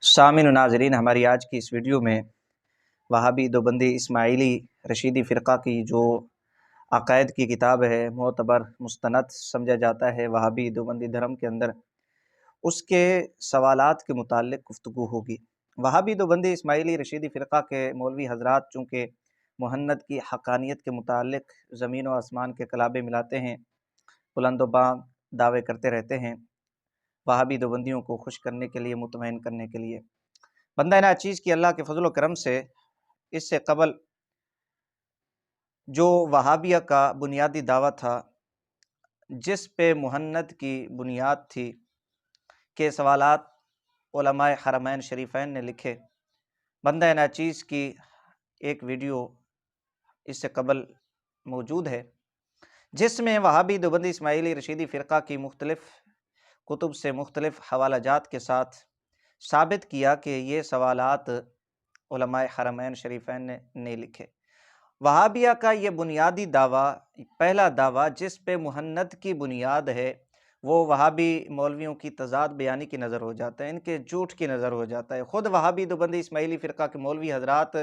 सामिन नाज़रीन, हमारी आज की इस वीडियो में वहाबी देवबंदी इस्माइली रशीदी फ़िरक़ा की जो अक़ायद की किताब है, मोतबर मुस्तनद समझा जाता है वहाबी देवबंदी धर्म के अंदर, उसके सवालात के मुताल्लिक़ गुफ्तगू होगी। वहाबी देवबंदी इस्माइली रशीदी फ़िरक़ा के मौलवी हज़रात चूँकि मुहन्नद की हक़ानियत के मुताल्लिक़ ज़मीन व आसमान के कलाबे मिलाते हैं, बुलंद व बांग दावे करते रहते हैं, वहाबी देवबंदियों को खुश करने के लिए, मुतमईन करने के लिए। बंदा नाचीज़ की अल्लाह के फजल करम से इससे कबल जो वहाबिया का बुनियादी दावा था, जिस पे मुहन्नद की बुनियाद थी के सवालात उलमाए हरमैन शरीफैन ने लिखे, बंदा नाचीज़ की एक वीडियो इससे कबल मौजूद है, जिसमें वहाबी देवबंदी इस्माइली रशीदी फ़िरक़ा की मुख्तलिफ़ कुतुब से मुख्तलिफ़ हवालाजात के साथ साबित किया कि ये सवालात उलमाए हरमैन शरीफैन ने नहीं लिखे। वहाबिया का ये बुनियादी दावा, पहला दावा जिस पे मुहन्नद की बुनियाद है, वो वहाबी मौलवियों की तज़ाद बयानी की नज़र हो जाता है, इनके झूठ की नज़र हो जाता है। ख़ुद वहाबी देवबंदी इस्माइली फ़िरक़ा के मौलवी हज़रात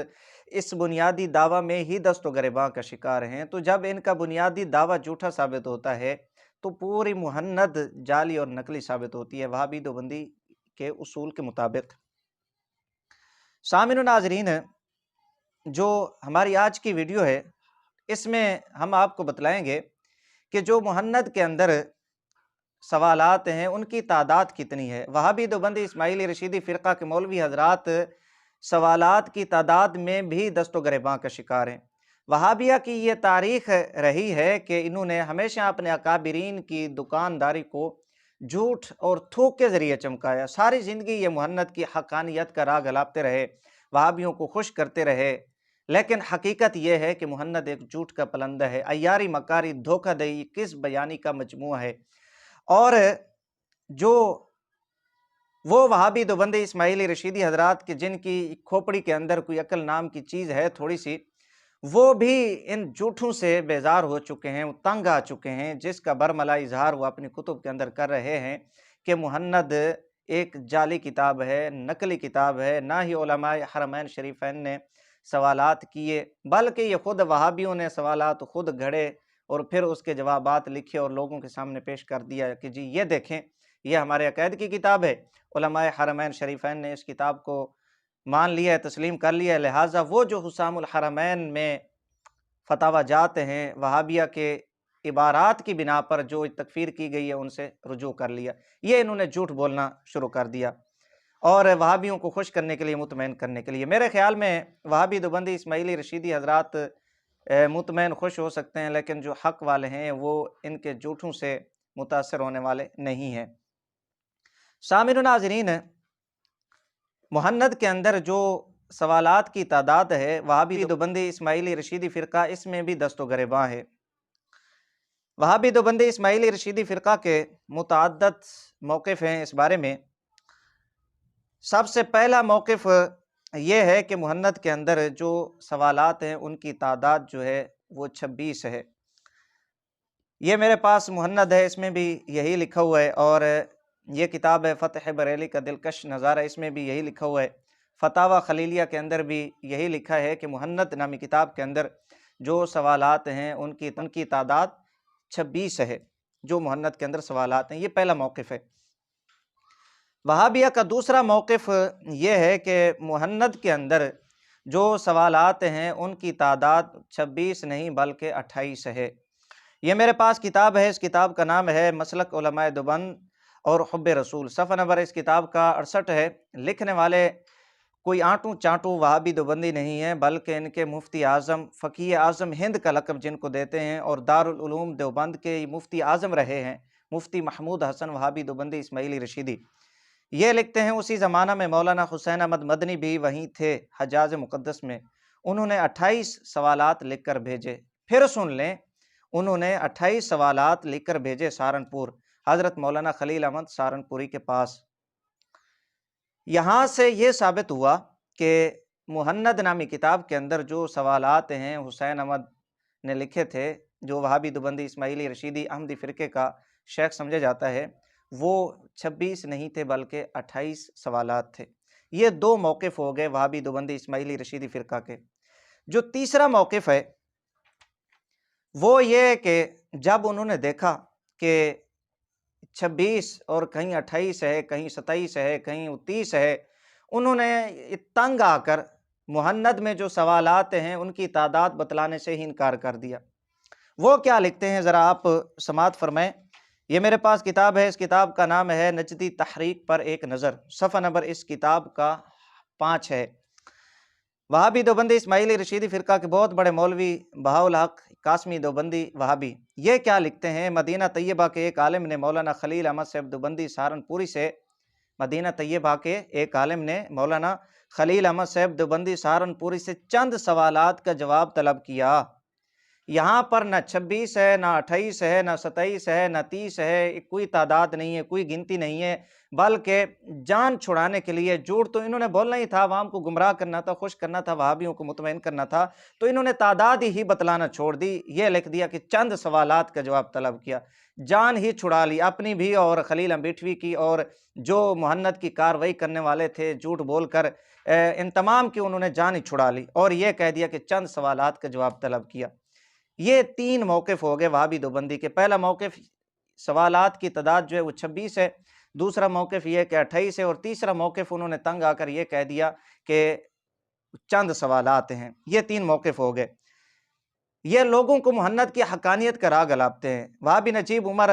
इस बुनियादी दावा में ही दस्त व गिरबां का शिकार हैं। तो जब इनका बुनियादी दावा झूठा साबित होता है, तो पूरी मुहन्नद जाली और नकली साबित होती है वहाबी देवबंदी के उसूल के मुताबिक। सामिन नाज़रीन, जो हमारी आज की वीडियो है, इसमें हम आपको बतलाएंगे कि जो मुहन्नद के अंदर सवालात हैं, उनकी तादाद कितनी है। वहाबी देवबंदी इस्माइली रशीदी फ़िरक़ा के मौलवी हज़रात सवालात की तादाद में भी दस्त व गिरबां का शिकार हैं। वहाबिया की ये तारीख़ रही है कि इन्होंने हमेशा अपने अकाबिरीन की दुकानदारी को झूठ और थूक के ज़रिए चमकाया। सारी ज़िंदगी ये मुहन्नद की हक़ानियत का राग अलापते रहे, वहाबियों को खुश करते रहे, लेकिन हकीकत यह है कि मुहन्नद एक झूठ का पलंदा है, अय्यारी मकारी धोखाधड़ी किस बयानी का मजमूआ है। और जो वो वहाबी देवबंदी इस्माइली रशीदी हज़रात के जिनकी खोपड़ी के अंदर कोई अक्ल नाम की चीज़ है थोड़ी सी, वो भी इन झूठों से बेजार हो चुके हैं, वो तंग आ चुके हैं, जिसका बरमला इजहार वो अपनी कुतुब के अंदर कर रहे हैं कि मुहन्नद एक जाली किताब है, नकली किताब है। ना ही उलमाए हरमैन शरीफैन ने सवालात किए, बल्कि ये खुद वहाबियों ने सवालात खुद गढ़े और फिर उसके जवाबात लिखे और लोगों के सामने पेश कर दिया कि जी ये देखें, ये हमारे अक़ायद की किताब है। उलमाए हरमैन शरीफैन ने इस किताब को मान लिया है, तस्लीम कर लिया है, लिहाजा वो जो हुसामुल हरमैन में फतावा जात हैं, वहाबिया के इबारात की बिना पर जो तकफीर की गई है, उनसे रुजू कर लिया। ये इन्होंने झूठ बोलना शुरू कर दिया और वहाबियों को खुश करने के लिए, मुतमईन करने के लिए। मेरे ख्याल में वहाबी देवबंदी इस्माइली रशीदी हज़रात मुतमईन खुश हो सकते हैं, लेकिन जो हक़ वाले हैं वो इनके झूठों से मुतासर होने वाले नहीं हैं। सामिन नाज़रीन, मुहन्नद के अंदर जो सवालात की तादाद है, वहाबी देवबंदी इस्माइली रशीदी फ़िरक़ा इसमें भी दस्त व गिरबां है। वहाबी देवबंदी इस्माइली रशीदी फ़िरक़ा के मुतअद्दिद मौक़िफ़ हैं इस बारे में। सबसे पहला मौक़िफ़ ये है कि मुहन्नद के अंदर जो सवालात हैं, उनकी तादाद जो है वो 26 है। ये मेरे पास मुहन्नद है, इसमें भी यही लिखा हुआ है, और ये किताब है फ़तह बरेली का दिलकश नज़ारा, इसमें भी यही लिखा हुआ है। फ़तावा खलीलिया के अंदर भी यही लिखा है कि मुहन्नद नामी किताब के अंदर जो सवालात हैं, उनकी तादाद 26 है। जो मुहन्नद के अंदर सवालात हैं, ये पहला मौक़िफ़ है। वहाबिया का दूसरा मौक़िफ़ ये है कि मुहन्नद के अंदर जो सवालात हैं, उनकी तादाद 26 नहीं बल्कि 28 है। ये मेरे पास किताब है, इस किताब का नाम है मसलक उलमाए देवबंद और हुब्बे रसूल। सफ़ा नंबर इस किताब का 68 है। लिखने वाले कोई आंटू चांटू वहाबी देवबंदी नहीं है, बल्कि इनके मुफ्ती आज़म, फ़कीह आज़म हिंद का लक़ब जिनको देते हैं, और दारुल उलूम देवबंद के मुफ्ती आज़म रहे हैं, मुफ्ती महमूद हसन वहाबी देवबंदी इस्माइली रशीदी। ये लिखते हैं उसी ज़माना में मौलाना हुसैन अहमद मदनी भी वहीं थे, हजाज मुक़द्दस में। उन्होंने 28 सवालात लिख कर भेजे। फिर सुन लें, उन्होंने 28 सवालात लिख कर भेजे सहारनपुर, हज़रत मौलाना खलील अहमद सहारनपुरी के पास। यहाँ से ये साबित हुआ कि मुहन्नद नामी किताब के अंदर जो सवालात हैं, हुसैन अहमद ने लिखे थे, जो वहाबी देवबंदी इस्माइली रशीदी अहमदी फ़िरक़े का शेख समझा जाता है, वो 26 नहीं थे बल्कि 28 सवालात थे। یہ دو موقف ہو گئے وہابی دیوبندی اسماعیلی رشیدی فرقہ کے۔ جو تیسرا موقف ہے وہ یہ کہ جب انہوں نے دیکھا کہ 26 اور کہیں 28 ہے، کہیں 27 ہے، کہیں 29 ہے، انہوں نے تنگ آ کر مہند میں جو سوالات ہیں ان کی تعداد بتلانے سے ہی انکار کر دیا۔ وہ کیا لکھتے ہیں ذرا آپ سماعت فرمائیں۔ یہ میرے پاس کتاب ہے، اس کتاب کا نام ہے نجدی تحریک پر ایک نظر، صفحہ نمبر اس کتاب کا 5 ہے۔ وہابی دیوبندی اسماعیلی رشیدی فرقہ کے بہت بڑے مولوی بہاءالحق قاسمی دیوبندی وہابی یہ کیا لکھتے ہیں، مدینہ طیبہ کے ایک عالم نے مولانا خلیل احمد صاحب دیوبندی سہارنپوری سے، مدینہ طیبہ کے ایک عالم نے مولانا خلیل احمد صاحب دیوبندی سہارنپوری سے چند سوالات کا جواب طلب کیا۔ یہاں پر نہ 26 ہے، نہ 28 ہے، نہ 27 ہے، نہ 30 ہے، کوئی تعداد نہیں ہے، کوئی گنتی نہیں ہے، بلکہ جان چھڑانے کے لیے جھوٹ تو انہوں نے بولنا ہی تھا، عوام کو گمراہ کرنا تھا، خوش کرنا تھا، وہابیوں کو مطمئن کرنا تھا، تو انہوں نے تعداد ہی بتلانا چھوڑ دی، یہ لکھ دیا کہ چند سوالات کا جواب طلب کیا، جان ہی چھڑا لی اپنی بھی اور خلیل امبیٹوی کی، اور جو مہند کی کاروائی کرنے والے تھے جھوٹ بول کر ان تمام کی انہوں نے جان ہی چھڑا لی، اور یہ کہہ دیا کہ چند سوالات کا جواب طلب کیا۔ یہ 3 موقف ہو گئے وہابی دیوبندی کے۔ پہلا موقف سوالات کی تعداد جو ہے وہ 26 ہے، دوسرا موقف یہ کہ 28 ہے، اور تیسرا موقف انہوں نے تنگ آ کر یہ کہہ دیا کہ چند سوالات ہیں۔ یہ 3 موقف ہو گئے۔ یہ لوگوں کو مہند کی حقانیت کا راہ گلابتے ہیں۔ وہابی نجیب عمر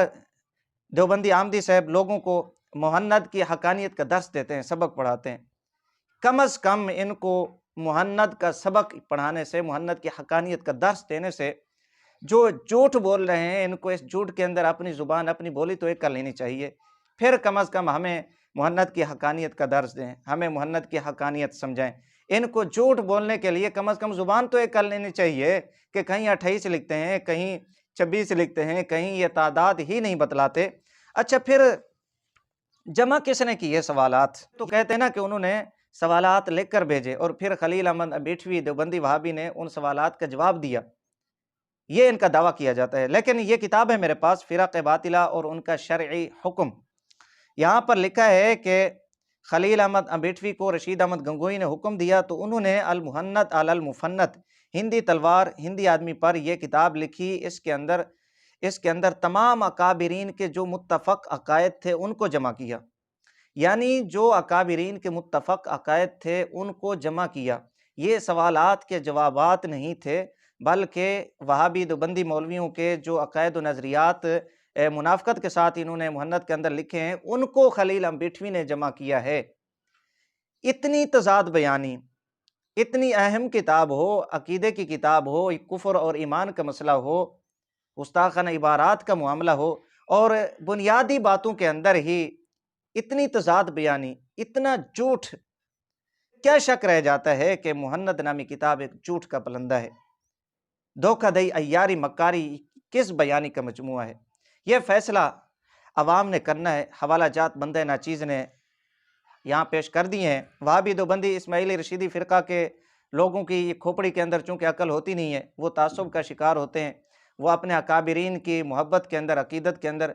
دیوبندی آمدی صاحب لوگوں کو مہند کی حقانیت کا درس دیتے ہیں، سبق پڑھاتے ہیں۔ کم از کم ان کو مہند کا سبق پڑھانے سے، مہند کی حقانیت کا درس دینے سے، جو جھوٹ بول رہے ہیں ان کو اس جھوٹ کے اندر اپنی زبان، اپنی بولی تو ایک کر لینی چاہیے، پھر کم از کم ہمیں مہند کی حقانیت کا درس دیں، ہمیں مہند کی حقانیت سمجھائیں۔ ان کو جھوٹ بولنے کے لیے کم از کم زبان تو ایک کر لینی چاہیے کہ کہیں 28 لکھتے ہیں، کہیں 26 لکھتے ہیں، کہیں یہ تعداد ہی نہیں بتلاتے۔ اچھا پھر جمع کس نے کی یہ سوالات؟ تو کہتے ہیں نا کہ انہوں نے سوالات لکھ کر بھیجے، اور پھر خلیل احمد امبیٹوی دیوبندی وہابی نے ان سوالات کا جواب دیا، یہ ان کا دعویٰ کیا جاتا ہے۔ لیکن یہ کتاب ہے میرے پاس، فرق باطلہ اور ان کا شرعی حکم، یہاں پر لکھا ہے کہ خلیل احمد امبیٹوی کو رشید احمد گنگوئی نے حکم دیا تو انہوں نے المہند علی المفند، ہندی تلوار ہندی آدمی پر یہ کتاب لکھی۔ اس کے اندر تمام اکابرین کے جو متفق عقائد تھے ان کو جمع کیا، یعنی جو اکابرین کے متفق عقائد تھے ان کو جمع کیا۔ یہ سوالات کے جوابات نہیں تھے، بلکہ وہابی دیوبندی مولویوں کے جو عقائد و نظریات منافقت کے ساتھ انہوں نے مہند کے اندر لکھے ہیں ان کو خلیل امبیٹوی نے جمع کیا ہے۔ اتنی تضاد بیانی، اتنی اہم کتاب ہو، عقیدے کی کتاب ہو، کفر اور ایمان کا مسئلہ ہو، گستاخانہ عبارات کا معاملہ ہو، اور بنیادی باتوں کے اندر ہی اتنی تضاد بیانی، اتنا جھوٹ، کیا شک رہ جاتا ہے کہ مہند نامی کتاب ایک جھوٹ کا پلندہ ہے، دھوکہ دہی، عیاری، مکاری، کس بیانی کا مجموعہ ہے۔ یہ فیصلہ عوام نے کرنا ہے، حوالہ جات بندہ ناچیز نے یہاں پیش کر دی ہیں۔ وہابی دیوبندی اسماعیلی رشیدی فرقہ کے لوگوں کی یہ کھوپڑی کے اندر چونکہ عقل ہوتی نہیں ہے، وہ تعصب کا شکار ہوتے ہیں، وہ اپنے اکابرین کی محبت کے اندر، عقیدت کے اندر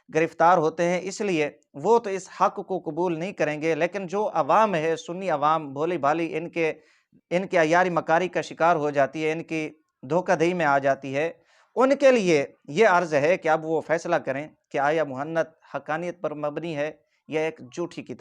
گرفتار ہوتے ہیں، اس لیے وہ تو اس حق کو قبول نہیں کریں گے۔ لیکن جو عوام ہے، سنی عوام بھولی بھالی، ان کے عیاری مکاری کا شکار ہو جاتی ہے، ان کی دھوکہ دہی میں آ جاتی ہے، ان کے لیے یہ عرض ہے کہ اب وہ فیصلہ کریں کہ آیا مہند حقانیت پر مبنی ہے یا ایک جھوٹی کتاب۔